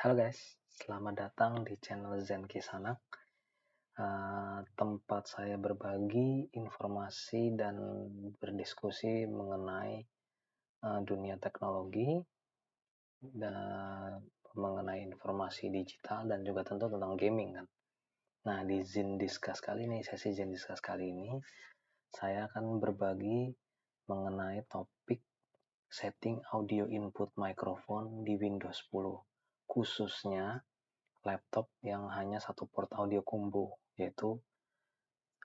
Halo guys, selamat datang di channel Zen Kisanak, tempat saya berbagi informasi dan berdiskusi mengenai dunia teknologi dan mengenai informasi digital dan juga tentu tentang gaming kan. Nah, di Zen Discuss kali ini, sesi Zen Discuss kali ini, saya akan berbagi mengenai topik setting audio input microphone di Windows 10, khususnya laptop yang hanya satu port audio combo, yaitu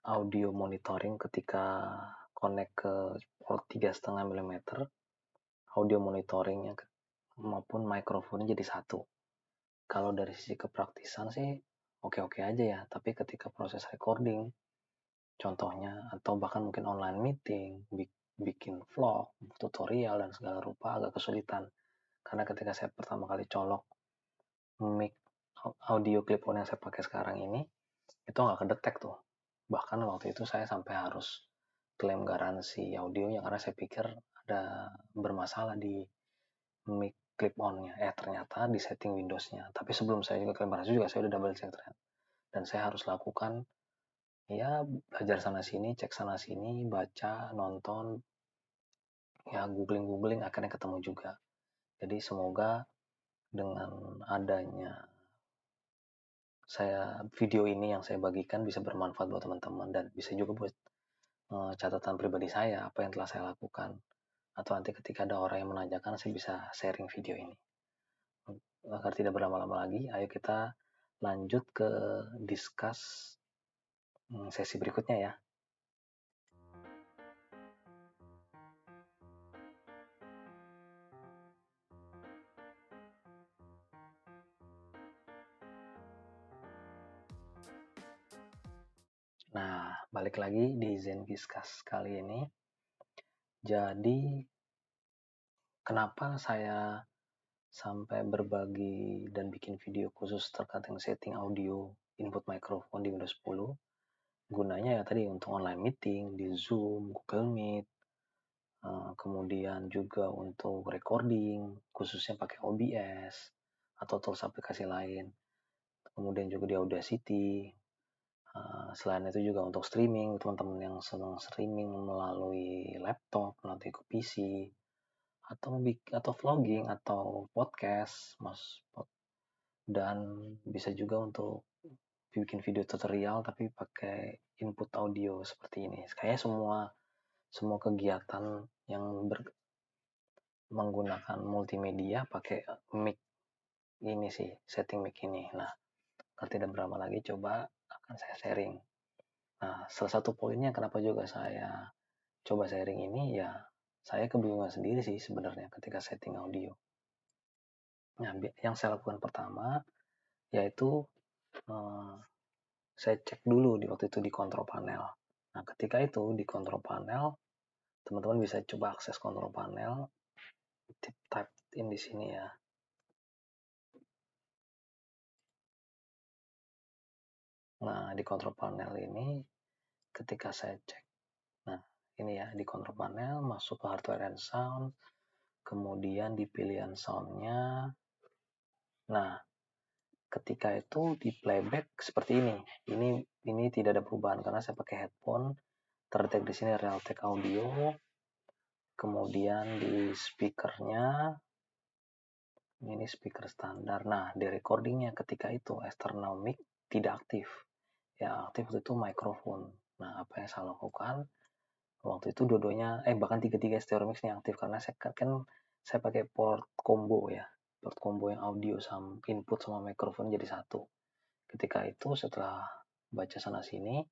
audio monitoring ketika connect ke port 3,5 mm, audio monitoringnya maupun microphone jadi satu. Kalau dari sisi kepraktisan sih oke-oke aja ya, tapi ketika proses recording, contohnya, atau bahkan mungkin online meeting, bikin vlog, tutorial, dan segala rupa agak kesulitan. Karena ketika saya pertama kali colok mic audio clip-on yang saya pakai sekarang ini, itu nggak kedetek tuh. Bahkan waktu itu saya sampai harus klaim garansi audionya karena saya pikir ada bermasalah di mic clip-on-nya. Ternyata di setting Windows-nya. Tapi sebelum saya juga klaim garansi juga saya udah double check ternyata. Dan saya harus lakukan ya belajar sana sini, cek sana sini, baca, nonton, ya googling akhirnya ketemu juga. Jadi semoga dengan adanya video ini yang saya bagikan bisa bermanfaat buat teman-teman dan bisa juga buat catatan pribadi saya, apa yang telah saya lakukan. Atau nanti ketika ada orang yang menanyakan, saya bisa sharing video ini. Agar tidak berlama-lama lagi, ayo kita lanjut ke discuss sesi berikutnya ya. Nah, balik lagi di Zen Discuss kali ini. Jadi, kenapa saya sampai berbagi dan bikin video khusus terkait dengan setting audio input microphone di Windows 10? Gunanya ya tadi untuk online meeting, di Zoom, Google Meet, kemudian juga untuk recording, khususnya pakai OBS, atau tools aplikasi lain. Kemudian juga di Audacity. Selain itu juga untuk streaming, teman-teman yang senang streaming melalui laptop, melalui PC, atau vlogging, atau podcast, dan bisa juga untuk bikin video tutorial tapi pakai input audio seperti ini. Kayaknya semua kegiatan yang menggunakan multimedia pakai mic ini sih, setting mic ini. Nah, kalau tidak berlama lagi coba akan saya sharing. Nah, salah satu poinnya kenapa juga saya coba sharing ini ya, saya kebingungan sendiri sih sebenarnya ketika setting audio. Nah, yang saya lakukan pertama yaitu saya cek dulu waktu itu di control panel. Nah, ketika itu di control panel, teman-teman bisa coba akses control panel, type in di sini ya. Nah, di control panel ini ketika saya cek, nah ini ya di control panel masuk ke hardware and sound, kemudian di pilihan soundnya. Nah, ketika itu di playback seperti ini. Ini tidak ada perubahan karena saya pakai headphone. Terdetek di sini Realtek Audio. Kemudian di speakernya ini speaker standar. Nah, di recordingnya ketika itu external mic tidak aktif. Ya aktif itu mikrofon. Nah, apa yang saya lakukan? Waktu itu dua-duanya, bahkan tiga-tiga stereo mix ini aktif karena saya pakai port combo ya. Port combo yang audio sama input sama mikrofon jadi satu. Ketika itu setelah baca sana sini,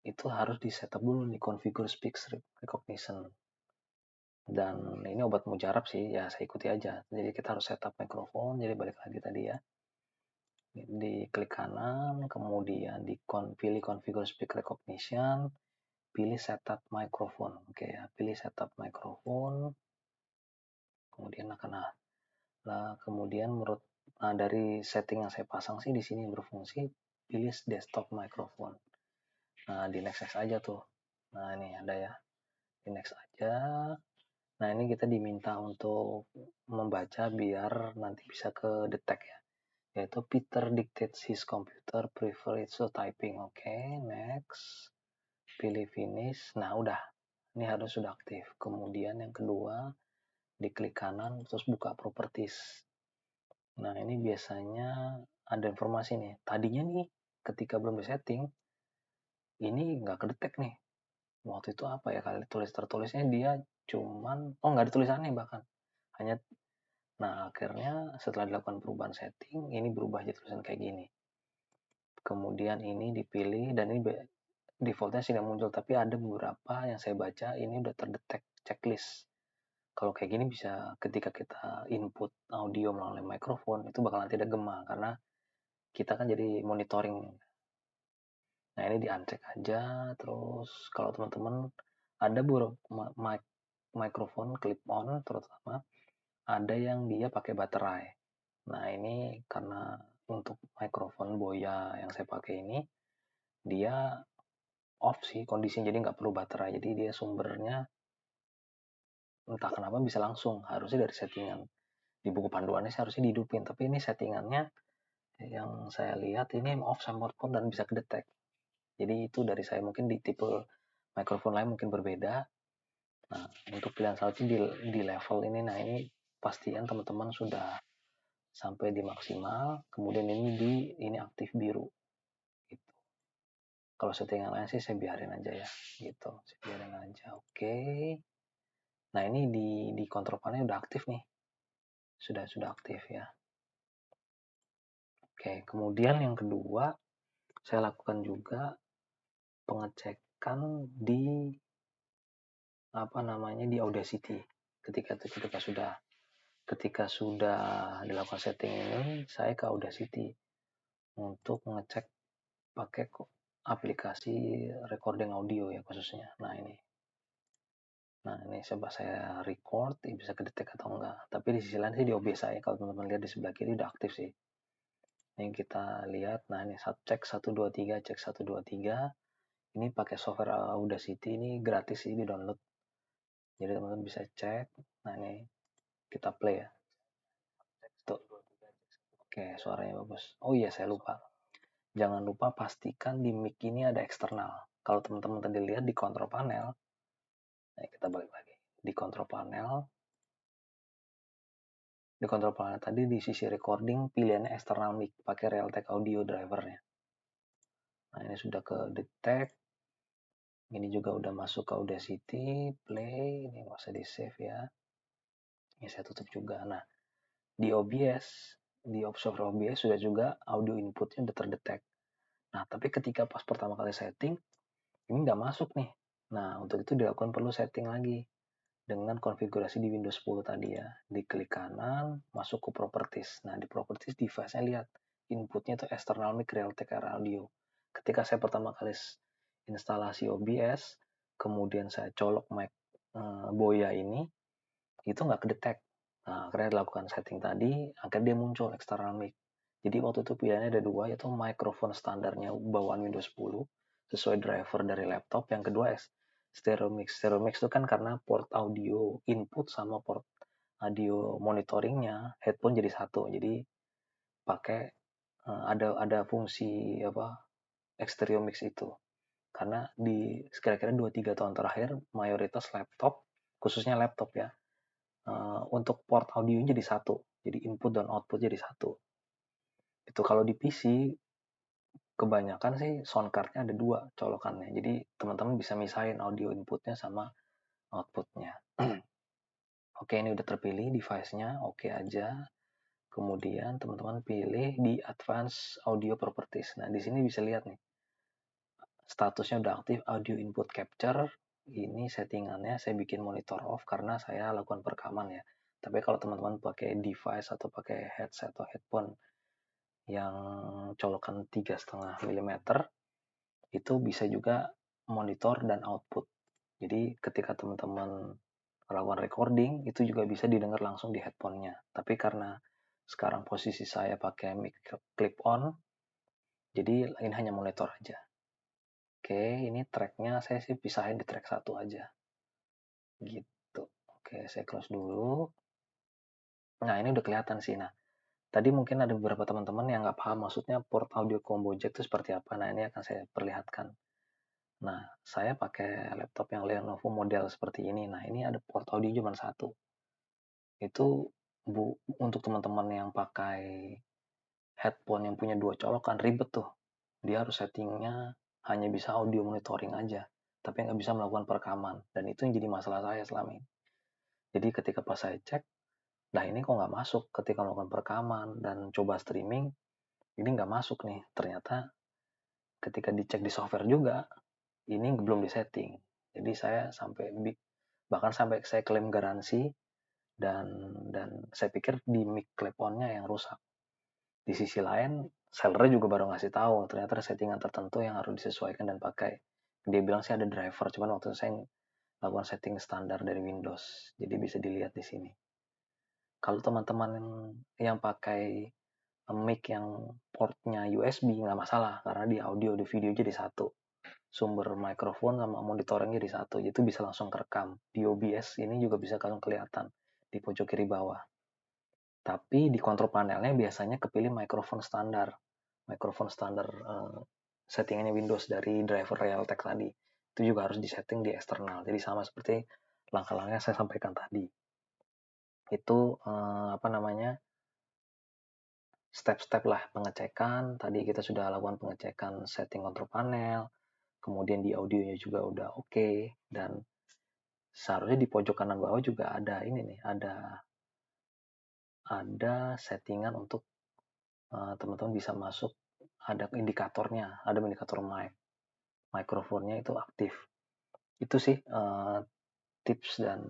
itu harus di setup dulu di configure speech recognition. Dan ini obat mujarab sih, ya saya ikuti aja. Jadi kita harus setup mikrofon, jadi balik lagi tadi ya. Di klik kanan, kemudian pilih configure speech recognition, pilih setup microphone. Oke ya, pilih setup microphone. Kemudian kemudian dari setting yang saya pasang sih di sini berfungsi pilih desktop microphone. Nah, di next aja tuh. Nah, ini ada ya. Di next aja. Nah, ini kita diminta untuk membaca biar nanti bisa ke detect ya. Yaitu Peter dictates his computer prefers to typing. Oke, next. Pilih finish. Nah, udah. Ini harus sudah aktif. Kemudian yang kedua, diklik kanan terus buka properties. Nah, ini biasanya ada informasi nih. Tadinya nih, ketika belum disetting, ini nggak kedetek nih. Waktu itu apa ya, kali tertulisnya dia cuman, nggak ada tulisannya bahkan. Hanya, nah akhirnya setelah dilakukan perubahan setting, ini berubah jadi tulisan kayak gini. Kemudian ini dipilih dan ini defaultnya sudah muncul, tapi ada beberapa yang saya baca ini udah terdetek checklist. Kalau kayak gini bisa ketika kita input audio melalui mikrofon itu bakalan tidak gema karena kita kan jadi monitoring. Nah, ini di uncheck aja. Terus kalau teman-teman ada beberapa mikrofon clip on terutama ada yang dia pakai baterai. Nah, ini karena untuk mikrofon Boya yang saya pakai ini dia off sih kondisinya, jadi nggak perlu baterai. Jadi dia sumbernya entah kenapa bisa langsung, harusnya dari settingan di buku panduannya sih harusnya dihidupin, tapi ini settingannya yang saya lihat ini off sama on dan bisa kedetek. Jadi itu dari saya, mungkin di tipe mikrofon lain mungkin berbeda. Nah, untuk pilihan selanjutnya di level ini, nah ini pastikan teman-teman sudah sampai di maksimal, kemudian ini aktif biru gitu. Kalau settingan lain sih saya biarin aja ya gitu, saya biarin aja. Oke. Nah, ini di kontrol panel udah aktif nih, sudah aktif ya. Oke, kemudian yang kedua saya lakukan juga pengecekan di di Audacity. Ketika sudah dilakukan setting ini, saya ke Audacity untuk mengecek pakai aplikasi recording audio ya khususnya. Nah, ini coba saya record, bisa kedetek atau enggak. Tapi di sisi lain sih di OBS saya, kalau teman-teman lihat di sebelah kiri udah aktif sih. Yang kita lihat, nah ini cek 123, cek 123. Ini pakai software Audacity, ini gratis sih di download. Jadi teman-teman bisa cek. Nah, ini kita play ya. Tuh. Oke, suaranya bagus. Oh iya, saya lupa. Jangan lupa pastikan di mic ini ada eksternal. Kalau teman-teman tadi lihat di kontrol panel, nah kita balik lagi. Di kontrol panel tadi di sisi recording pilihannya eksternal mic pakai Realtek Audio drivernya. Nah, ini sudah ke detect. Ini juga udah masuk ke Audacity, play. Ini nggak usah di save ya. Ini saya tutup juga. Nah, di OBS, di software OBS sudah juga audio inputnya udah terdetek. Nah, tapi ketika pas pertama kali setting, ini nggak masuk nih. Nah, untuk itu dilakukan perlu setting lagi dengan konfigurasi di Windows 10 tadi ya. Diklik kanan, masuk ke properties. Nah, di properties device-nya lihat inputnya itu external mic Realtek Audio. Ketika saya pertama kali instalasi OBS, kemudian saya colok mic Boya ini, itu nggak kedetek. Nah, akhirnya dilakukan setting tadi, akhirnya dia muncul external mic. Jadi waktu itu pilihannya ada dua, yaitu mikrofon standarnya bawaan Windows 10 sesuai driver dari laptop. Yang kedua stereo mix. Stereo mix itu kan karena port audio input sama port audio monitoringnya headphone jadi satu. Jadi pakai ada fungsi stereo mix itu. Karena di kira-kira 2-3 tahun terakhir mayoritas laptop, khususnya laptop ya, untuk port audionya jadi satu. Jadi input dan output jadi satu. Itu kalau di PC kebanyakan sih sound card-nya ada dua colokannya. Jadi teman-teman bisa misahin audio inputnya sama outputnya. Oke, ini udah terpilih device-nya, oke aja. Kemudian teman-teman pilih di Advanced Audio Properties. Nah, di sini bisa lihat nih, statusnya udah aktif audio input capture. Ini settingannya saya bikin monitor off karena saya lakukan perekaman ya. Tapi kalau teman-teman pakai device atau pakai headset atau headphone yang colokan 3,5 mm, itu bisa juga monitor dan output. Jadi ketika teman-teman melakukan recording, itu juga bisa didengar langsung di headphone-nya. Tapi karena sekarang posisi saya pakai mic clip on, jadi ini hanya monitor aja. Oke, ini tracknya saya sih pisahin di track 1 aja. Gitu. Oke, saya close dulu. Nah, ini udah kelihatan sih. Nah, tadi mungkin ada beberapa teman-teman yang nggak paham maksudnya port audio combo jack itu seperti apa. Nah, ini akan saya perlihatkan. Nah, saya pakai laptop yang Lenovo model seperti ini. Nah, ini ada port audio cuma satu. Itu untuk teman-teman yang pakai headphone yang punya dua colokan ribet tuh. Dia harus settingnya hanya bisa audio monitoring aja, tapi nggak bisa melakukan perekaman. Dan itu yang jadi masalah saya selama ini. Jadi ketika pas saya cek, nah ini kok nggak masuk ketika melakukan perekaman dan coba streaming, ini nggak masuk nih. Ternyata ketika dicek di software juga, ini belum disetting. Jadi saya bahkan sampai saya klaim garansi dan saya pikir di mic clip-on-nya yang rusak. Di sisi lain, seller juga baru ngasih tahu ternyata ada settingan tertentu yang harus disesuaikan dan pakai. Dia bilang sih ada driver, cuman waktu itu saya lakukan setting standar dari Windows. Jadi bisa dilihat di sini. Kalau teman-teman yang pakai mic yang portnya USB nggak masalah karena di audio di video jadi satu. Sumber mikrofon sama monitoring jadi satu, itu bisa langsung kerekam. Di OBS ini juga bisa langsung kelihatan di pojok kiri bawah. Tapi di kontrol panelnya biasanya kepilih mikrofon standar. Mikrofon standar settingannya Windows dari driver Realtek tadi. Itu juga harus disetting di eksternal. Jadi sama seperti langkah-langkah yang saya sampaikan tadi. Itu step-step lah pengecekan. Tadi kita sudah lakukan pengecekan setting kontrol panel. Kemudian di audionya juga udah oke. Dan seharusnya di pojok kanan bawah juga ada ini nih, ada settingan untuk teman-teman bisa masuk, ada indikatornya, ada indikator mic, mikrofonnya itu aktif. Itu sih tips dan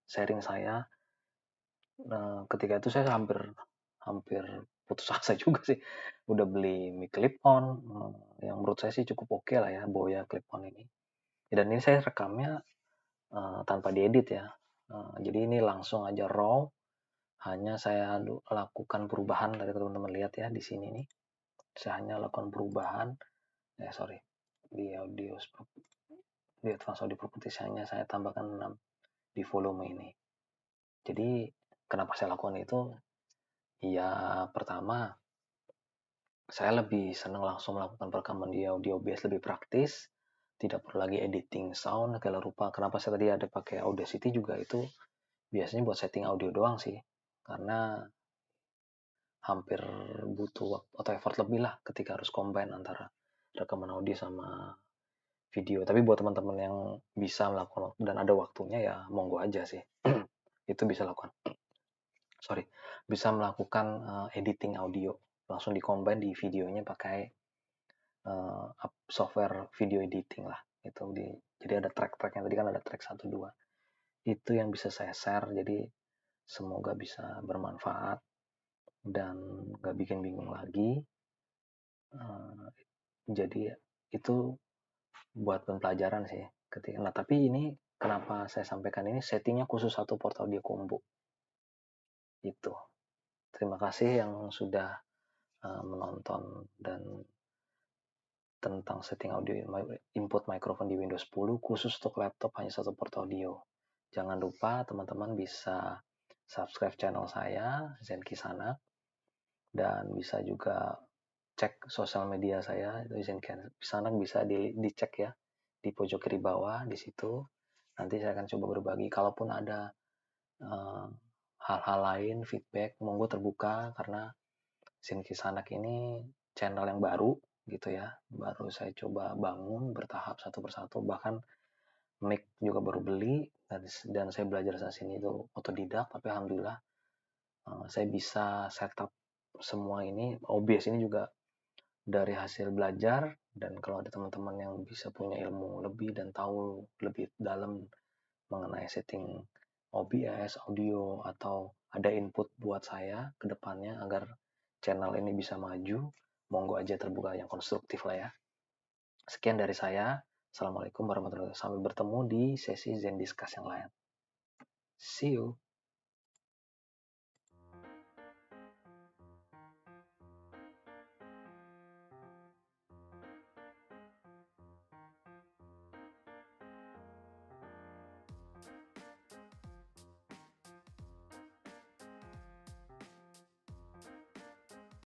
sharing saya. Ketika itu saya hampir putus asa juga sih. Udah beli mic clip on, yang menurut saya sih cukup oke lah ya, Boya clip on ini. Dan ini saya rekamnya tanpa diedit ya. Jadi ini langsung aja raw. Hanya saya lakukan perubahan dari teman-teman lihat ya di sini nih. Saya hanya lakukan perubahan. Di audio di advance audio properties hanya saya tambahkan 6 di volume ini. Jadi kenapa saya lakukan itu? Ya pertama, saya lebih senang langsung melakukan perekaman di audio OBS, lebih praktis, tidak perlu lagi editing sound segala rupa. Kenapa saya tadi ada pakai Audacity juga, itu biasanya buat setting audio doang sih, karena hampir butuh waktu atau effort lebih lah ketika harus combine antara rekaman audio sama video. Tapi buat teman-teman yang bisa melakukan dan ada waktunya ya monggo aja sih. Itu bisa melakukan editing audio langsung di-combine di videonya pakai software video editing lah. Jadi ada track-tracknya, tadi kan ada track 1 2. Itu yang bisa saya share, jadi semoga bisa bermanfaat dan nggak bikin bingung lagi. Jadi itu buat pembelajaran sih. Nah, tapi ini kenapa saya sampaikan ini, settingnya khusus satu port audio combo. Itu. Terima kasih yang sudah menonton dan tentang setting audio input microphone di Windows 10 khusus untuk laptop hanya satu port audio. Jangan lupa teman-teman bisa subscribe channel saya, Zen Kisana, dan bisa juga cek sosial media saya, itu Zen Kisana, bisa dicek ya di pojok kiri bawah di situ. Nanti saya akan coba berbagi. Kalaupun ada hal-hal lain, feedback, monggo terbuka, karena Zen Kisanak ini channel yang baru gitu ya, baru saya coba bangun bertahap satu persatu, bahkan mic juga baru beli, dan saya belajar sana sini itu otodidak, tapi alhamdulillah saya bisa setup semua ini. OBS ini juga dari hasil belajar, dan kalau ada teman-teman yang bisa punya ilmu lebih dan tahu lebih dalam mengenai setting OBS, audio, atau ada input buat saya ke depannya agar channel ini bisa maju, monggo aja terbuka, yang konstruktif lah ya. Sekian dari saya. Assalamualaikum warahmatullahi wabarakatuh. Sampai bertemu di sesi Zen Discuss yang lain. See you.